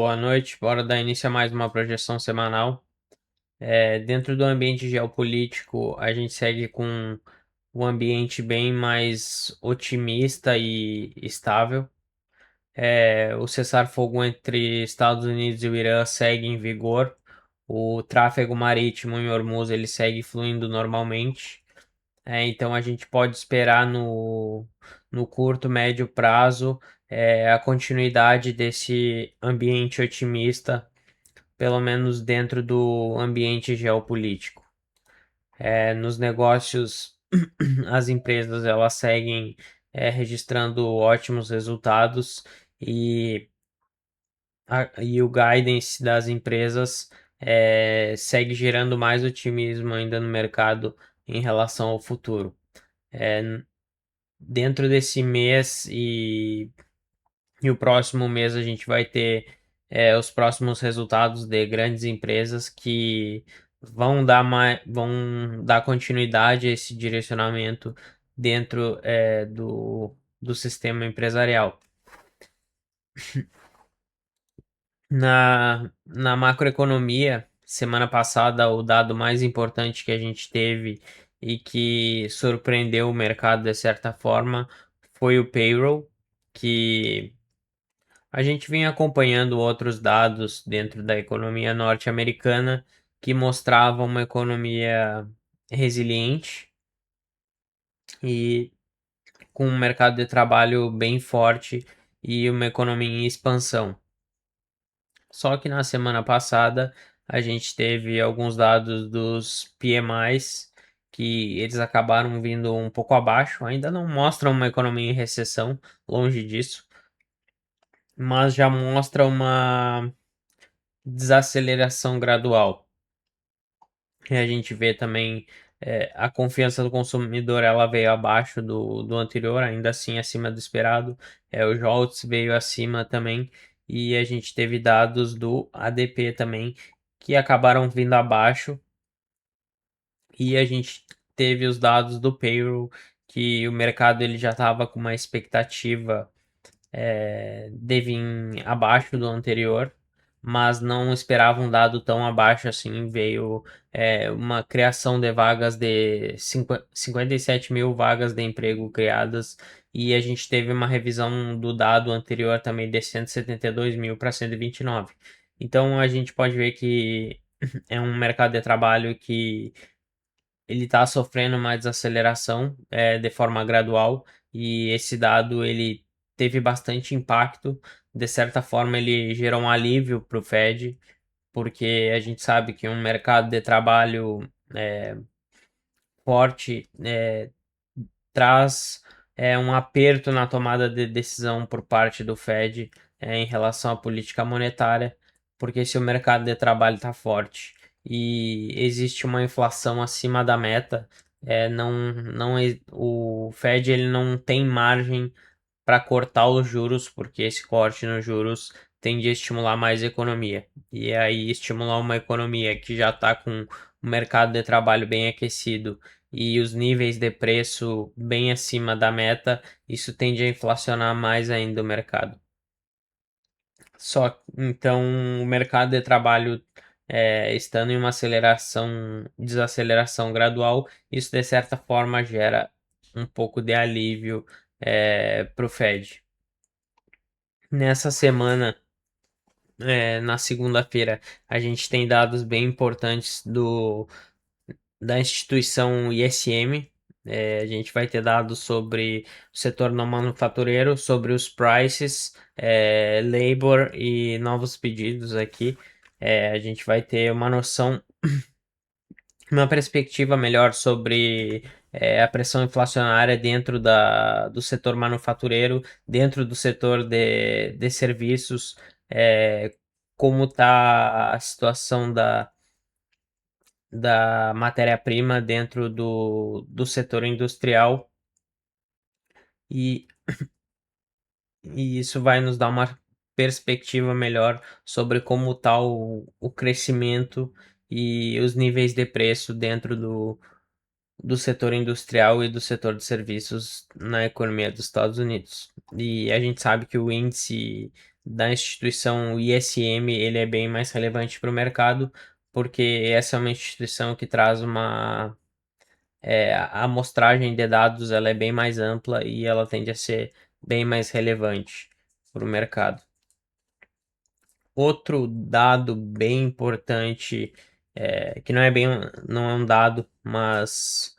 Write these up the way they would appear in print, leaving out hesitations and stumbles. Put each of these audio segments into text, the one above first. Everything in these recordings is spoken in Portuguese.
Boa noite, bora dar início a mais uma projeção semanal. Dentro do ambiente geopolítico, a gente segue com um ambiente bem mais otimista e estável. O cessar-fogo entre Estados Unidos e o Irã segue em vigor. O tráfego marítimo em Hormuz ele segue fluindo normalmente. Então a gente pode esperar no curto, médio prazo a continuidade desse ambiente otimista, pelo menos dentro do ambiente geopolítico. Nos negócios, as empresas elas seguem registrando ótimos resultados e, e o guidance das empresas segue gerando mais otimismo ainda no mercado em relação ao futuro. É, Dentro desse mês e o próximo mês a gente vai ter os próximos resultados de grandes empresas que vão dar continuidade a esse direcionamento dentro do sistema empresarial. Na macroeconomia, semana passada, o dado mais importante que a gente teve e que surpreendeu o mercado de certa forma foi o payroll, que a gente vinha acompanhando outros dados dentro da economia norte-americana que mostravam uma economia resiliente e com um mercado de trabalho bem forte e uma economia em expansão. Só que na semana passada a gente teve alguns dados dos PMIs que eles acabaram vindo um pouco abaixo, ainda não mostram uma economia em recessão, longe disso, mas já mostra uma desaceleração gradual. E a gente vê também a confiança do consumidor, ela veio abaixo do anterior, ainda assim acima do esperado. O JOLTS veio acima também e a gente teve dados do ADP também que acabaram vindo abaixo, e a gente teve os dados do payroll que o mercado ele já estava com uma expectativa de vir abaixo do anterior, mas não esperava um dado tão abaixo assim. Veio uma criação de vagas de 57 mil vagas de emprego criadas, e a gente teve uma revisão do dado anterior também de 172 mil para 129. Então a gente pode ver que é um mercado de trabalho que ele está sofrendo uma desaceleração de forma gradual, e esse dado ele teve bastante impacto. De certa forma, ele gerou um alívio para o Fed, porque a gente sabe que um mercado de trabalho forte traz um aperto na tomada de decisão por parte do Fed em relação à política monetária, porque se o mercado de trabalho está forte e existe uma inflação acima da meta, o Fed ele não tem margem para cortar os juros, porque esse corte nos juros tende a estimular mais a economia. E aí, estimular uma economia que já está com o mercado de trabalho bem aquecido e os níveis de preço bem acima da meta, isso tende a inflacionar mais ainda o mercado. Só então o mercado de trabalho estando em uma desaceleração gradual, isso de certa forma gera um pouco de alívio para o Fed. Nessa semana, na segunda-feira, a gente tem dados bem importantes da instituição ISM. A gente vai ter dados sobre o setor não manufatureiro, sobre os prices, labor e novos pedidos aqui. A gente vai ter uma noção, uma perspectiva melhor sobre a pressão inflacionária dentro do setor manufatureiro, dentro do setor de serviços, como está a situação da matéria-prima dentro do setor industrial, e, e isso vai nos dar uma perspectiva melhor sobre como está o crescimento e os níveis de preço dentro do setor industrial e do setor de serviços na economia dos Estados Unidos. E a gente sabe que o índice da instituição ISM ele é bem mais relevante para o mercado, porque essa é uma instituição que traz a amostragem de dados ela é bem mais ampla e ela tende a ser bem mais relevante para o mercado. Outro dado bem importante, que não é um dado, mas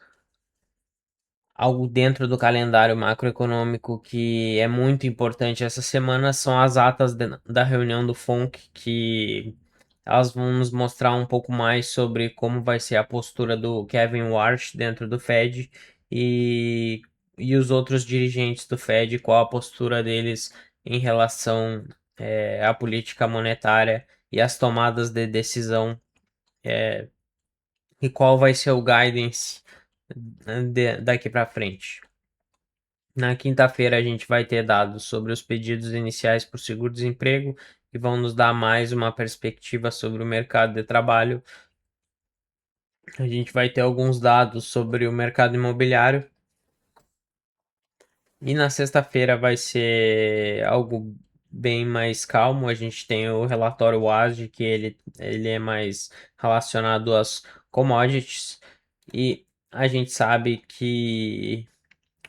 algo dentro do calendário macroeconômico que é muito importante essa semana são as atas da reunião do FONC, que elas vão nos mostrar um pouco mais sobre como vai ser a postura do Kevin Warsh dentro do Fed e, e os outros dirigentes do Fed, qual a postura deles em relação à política monetária e as tomadas de decisão e qual vai ser o guidance daqui para frente. Na quinta-feira, a gente vai ter dados sobre os pedidos iniciais por seguro-desemprego, que vão nos dar mais uma perspectiva sobre o mercado de trabalho. A gente vai ter alguns dados sobre o mercado imobiliário. E na sexta-feira vai ser algo bem mais calmo. A gente tem o relatório WASD, que ele é mais relacionado às commodities. E a gente sabe que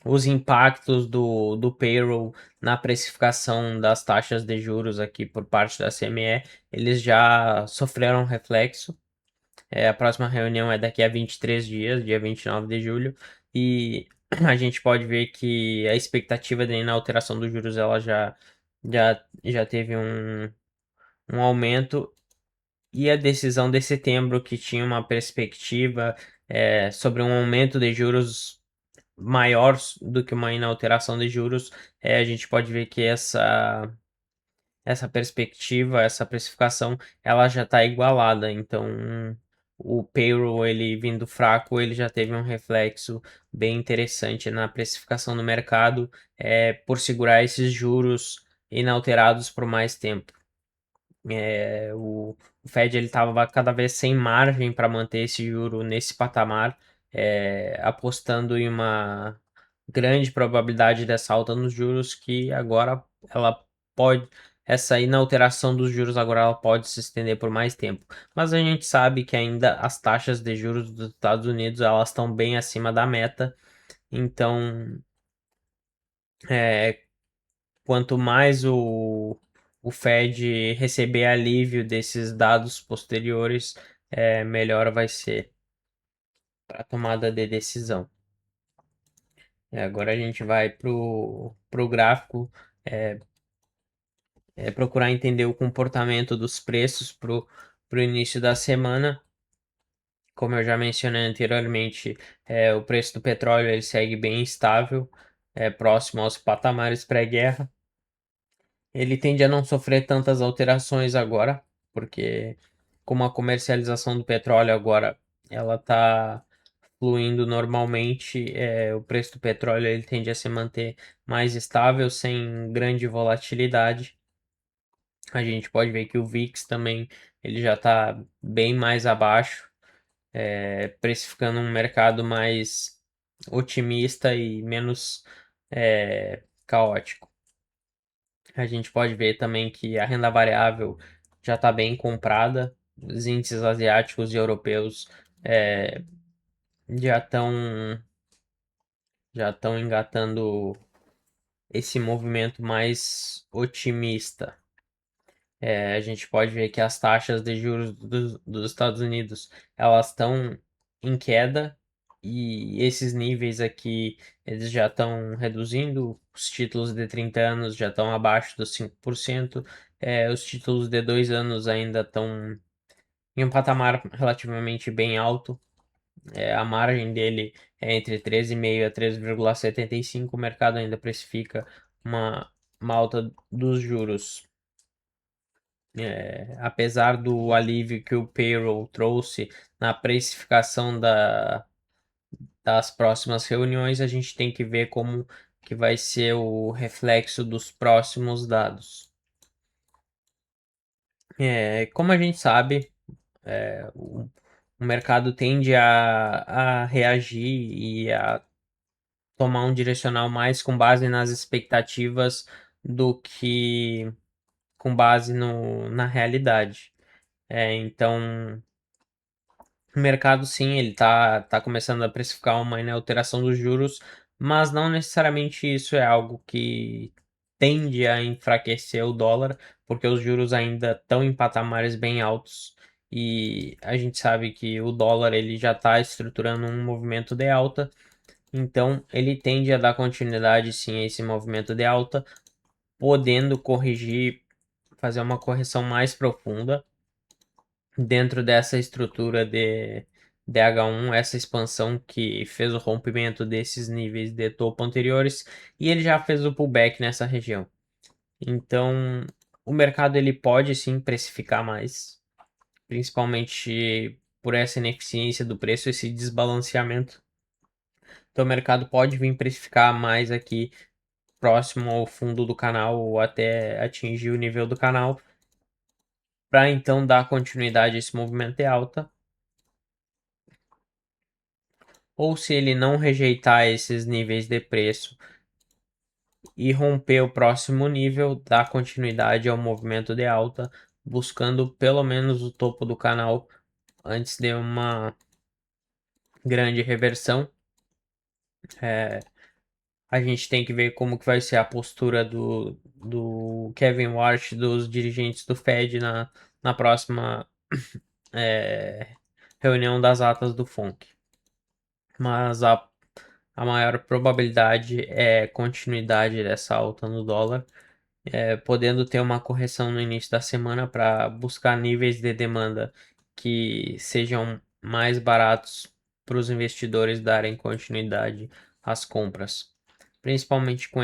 os impactos do payroll na precificação das taxas de juros aqui por parte da CME, eles já sofreram reflexo. A próxima reunião é daqui a 23 dias, dia 29 de julho, e a gente pode ver que a expectativa de inalteração dos juros ela já teve um aumento, e a decisão de setembro, que tinha uma perspectiva sobre um aumento de juros maior do que uma inalteração de juros, a gente pode ver que essa perspectiva, essa precificação, ela já está igualada. Então, o payroll ele vindo fraco, ele já teve um reflexo bem interessante na precificação do mercado, por segurar esses juros inalterados por mais tempo. O Fed ele estava cada vez sem margem para manter esse juro nesse patamar, apostando em uma grande probabilidade dessa alta nos juros que agora ela pode essa inalteração dos juros agora ela pode se estender por mais tempo. Mas a gente sabe que ainda as taxas de juros dos Estados Unidos elas estão bem acima da meta. Então, é, quanto mais o Fed receber alívio desses dados posteriores, melhor vai ser para a tomada de decisão. Agora a gente vai pro gráfico, é, procurar entender o comportamento dos preços pro início da semana. Como eu já mencionei anteriormente, o preço do petróleo ele segue bem estável, próximo aos patamares pré-guerra. Ele tende a não sofrer tantas alterações agora, porque como a comercialização do petróleo agora ela está fluindo normalmente, o preço do petróleo ele tende a se manter mais estável, sem grande volatilidade. A gente pode ver que o VIX também ele já está bem mais abaixo, precificando um mercado mais otimista e menos caótico. A gente pode ver também que a renda variável já está bem comprada. Os índices asiáticos e europeus já estão engatando esse movimento mais otimista. A gente pode ver que as taxas de juros dos Estados Unidos elas estão em queda e esses níveis aqui eles já estão reduzindo. Os títulos de 30 anos já estão abaixo dos 5%. Os títulos de 2 anos ainda estão em um patamar relativamente bem alto. A margem dele é entre 13,5 a 13,75. O mercado ainda precifica uma alta dos juros. Apesar do alívio que o payroll trouxe na precificação das próximas reuniões, a gente tem que ver como que vai ser o reflexo dos próximos dados. Como a gente sabe, o mercado tende a reagir e a tomar um direcional mais com base nas expectativas do que com base na realidade. Então, o mercado sim, ele tá começando a precificar uma inalteração dos juros, mas não necessariamente isso é algo que tende a enfraquecer o dólar, porque os juros ainda estão em patamares bem altos e a gente sabe que o dólar ele já está estruturando um movimento de alta, então ele tende a dar continuidade sim a esse movimento de alta, podendo corrigir, fazer uma correção mais profunda dentro dessa estrutura de DH1, essa expansão que fez o rompimento desses níveis de topo anteriores e ele já fez o pullback nessa região. Então, o mercado ele pode sim precificar mais, principalmente por essa ineficiência do preço, esse desbalanceamento. Então, o mercado pode vir precificar mais aqui próximo ao fundo do canal ou até atingir o nível do canal, para então dar continuidade a esse movimento de alta. Ou se ele não rejeitar esses níveis de preço e romper o próximo nível, dar continuidade ao movimento de alta, buscando pelo menos o topo do canal antes de uma grande reversão. A gente tem que ver como que vai ser a postura do Kevin Warsh, dos dirigentes do Fed na próxima reunião das atas do FONC. Mas a maior probabilidade é continuidade dessa alta no dólar, podendo ter uma correção no início da semana para buscar níveis de demanda que sejam mais baratos para os investidores darem continuidade às compras, principalmente com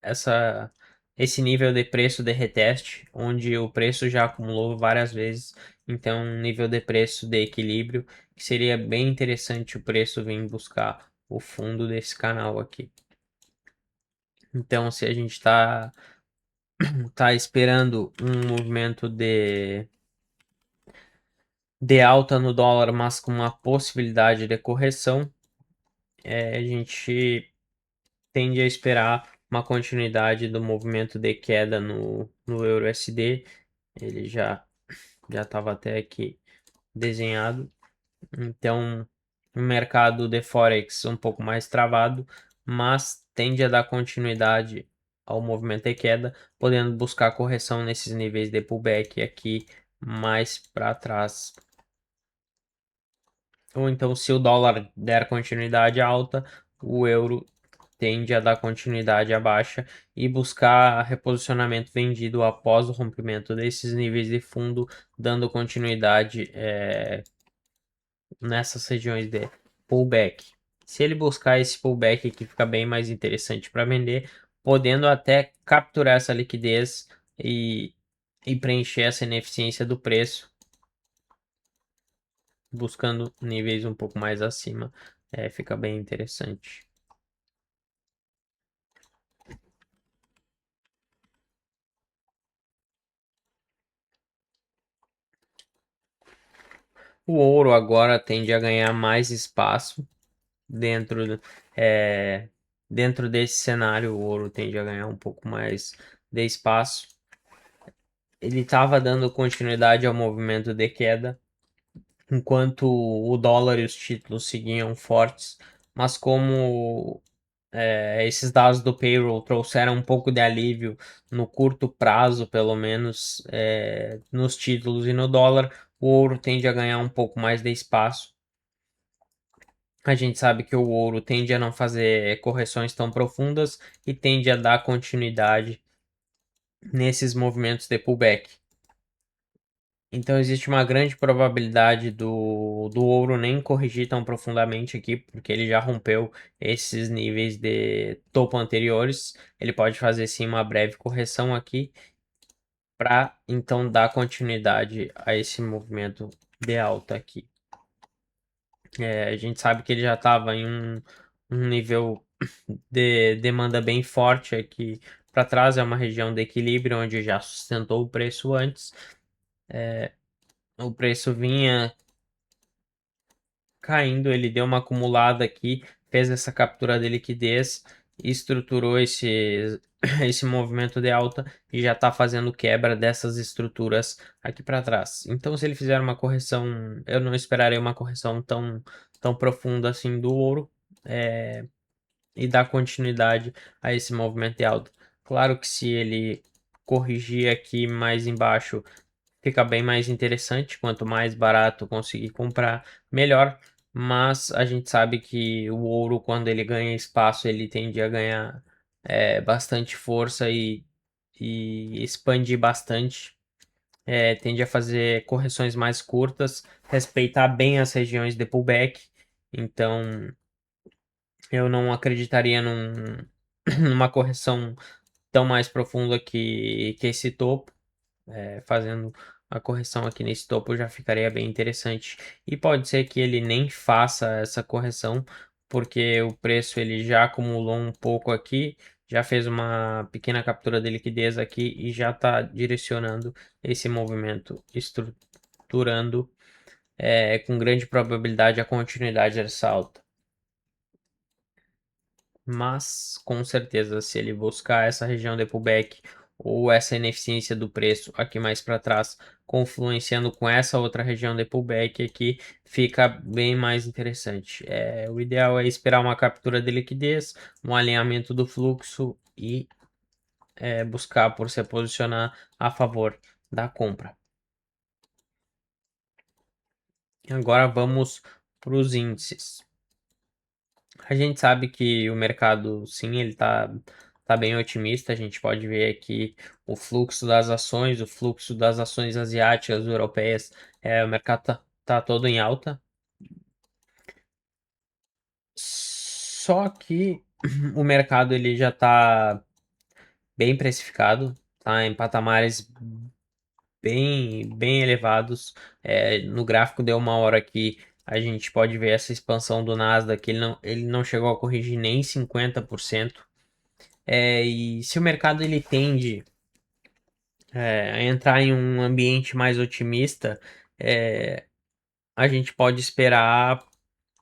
essa, esse nível de preço de reteste, onde o preço já acumulou várias vezes, então um nível de preço de equilíbrio, que seria bem interessante o preço vir buscar o fundo desse canal aqui. Então, se a gente tá esperando um movimento de alta no dólar, mas com uma possibilidade de correção, a gente tende a esperar uma continuidade do movimento de queda no euro USD. Ele já estava até aqui desenhado. Então, um mercado de Forex um pouco mais travado, mas tende a dar continuidade ao movimento de queda, podendo buscar correção nesses níveis de pullback aqui mais para trás. Ou então, se o dólar der continuidade alta, o euro tende a dar continuidade à baixa e buscar reposicionamento vendido após o rompimento desses níveis de fundo, dando continuidade nessas regiões de pullback. Se ele buscar esse pullback aqui, fica bem mais interessante para vender, podendo até capturar essa liquidez e preencher essa ineficiência do preço, buscando níveis um pouco mais acima. Fica bem interessante. O ouro agora tende a ganhar mais espaço dentro, é, dentro desse cenário. O ouro tende a ganhar um pouco mais de espaço. Ele estava dando continuidade ao movimento de queda, enquanto o dólar e os títulos seguiam fortes, mas como esses dados do payroll trouxeram um pouco de alívio no curto prazo, pelo menos, nos títulos e no dólar, o ouro tende a ganhar um pouco mais de espaço. A gente sabe que o ouro tende a não fazer correções tão profundas e tende a dar continuidade nesses movimentos de pullback. Então existe uma grande probabilidade do ouro nem corrigir tão profundamente aqui, porque ele já rompeu esses níveis de topo anteriores. Ele pode fazer sim uma breve correção aqui para então dar continuidade a esse movimento de alta aqui. A gente sabe que ele já estava em um nível de demanda bem forte aqui para trás, é uma região de equilíbrio onde já sustentou o preço antes. O preço vinha caindo, ele deu uma acumulada aqui, fez essa captura de liquidez, estruturou esse movimento de alta e já está fazendo quebra dessas estruturas aqui para trás. Então, se ele fizer uma correção, eu não esperarei uma correção tão profunda assim do ouro, e dar continuidade a esse movimento de alta. Claro que se ele corrigir aqui mais embaixo, fica bem mais interessante. Quanto mais barato conseguir comprar, melhor. Mas a gente sabe que o ouro, quando ele ganha espaço, ele tende a ganhar bastante força e expandir bastante. Tende a fazer correções mais curtas, respeitar bem as regiões de pullback. Então, eu não acreditaria numa correção tão mais profunda que esse topo. Fazendo a correção aqui nesse topo já ficaria bem interessante. E pode ser que ele nem faça essa correção, porque o preço ele já acumulou um pouco aqui, já fez uma pequena captura de liquidez aqui e já está direcionando esse movimento, estruturando com grande probabilidade a continuidade dessa alta. Mas, com certeza, se ele buscar essa região de pullback ou essa ineficiência do preço aqui mais para trás, confluenciando com essa outra região de pullback aqui, fica bem mais interessante. O ideal é esperar uma captura de liquidez, um alinhamento do fluxo e buscar por se posicionar a favor da compra. Agora vamos para os índices. A gente sabe que o mercado, sim, ele tá bem otimista. A gente pode ver aqui o fluxo das ações asiáticas, europeias, o mercado tá todo em alta. Só que o mercado ele já tá bem precificado, tá em patamares bem elevados. No gráfico deu uma hora aqui, a gente pode ver essa expansão do Nasdaq, ele não chegou a corrigir nem 50%. E se o mercado ele tende a entrar em um ambiente mais otimista, é, a gente pode esperar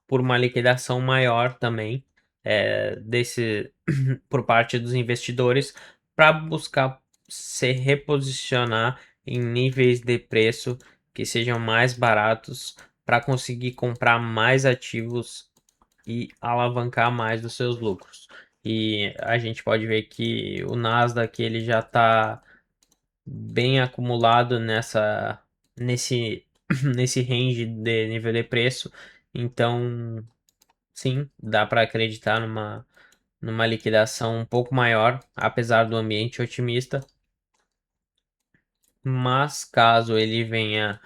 por uma liquidação maior também desse por parte dos investidores para buscar se reposicionar em níveis de preço que sejam mais baratos para conseguir comprar mais ativos e alavancar mais os seus lucros. E a gente pode ver que o Nasdaq ele já está bem acumulado nesse nesse range de nível de preço. Então, sim, dá para acreditar numa liquidação um pouco maior, apesar do ambiente otimista. Mas caso ele venha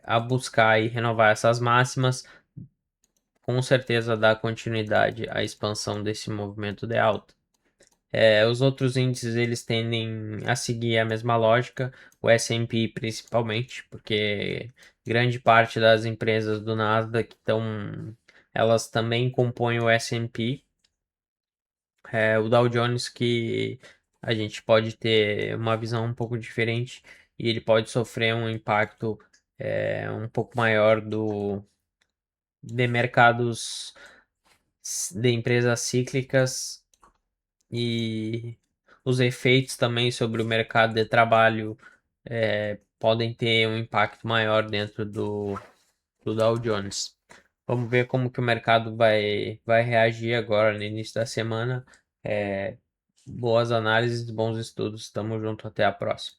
a buscar e renovar essas máximas, com certeza dá continuidade à expansão desse movimento de alta. Os outros índices eles tendem a seguir a mesma lógica, o S&P principalmente, porque grande parte das empresas do Nasdaq elas também compõem o S&P. O Dow Jones que a gente pode ter uma visão um pouco diferente e ele pode sofrer um impacto um pouco maior de mercados de empresas cíclicas e os efeitos também sobre o mercado de trabalho podem ter um impacto maior dentro do Dow Jones. Vamos ver como que o mercado vai reagir agora no início da semana. Boas análises, bons estudos. Tamo junto, até a próxima.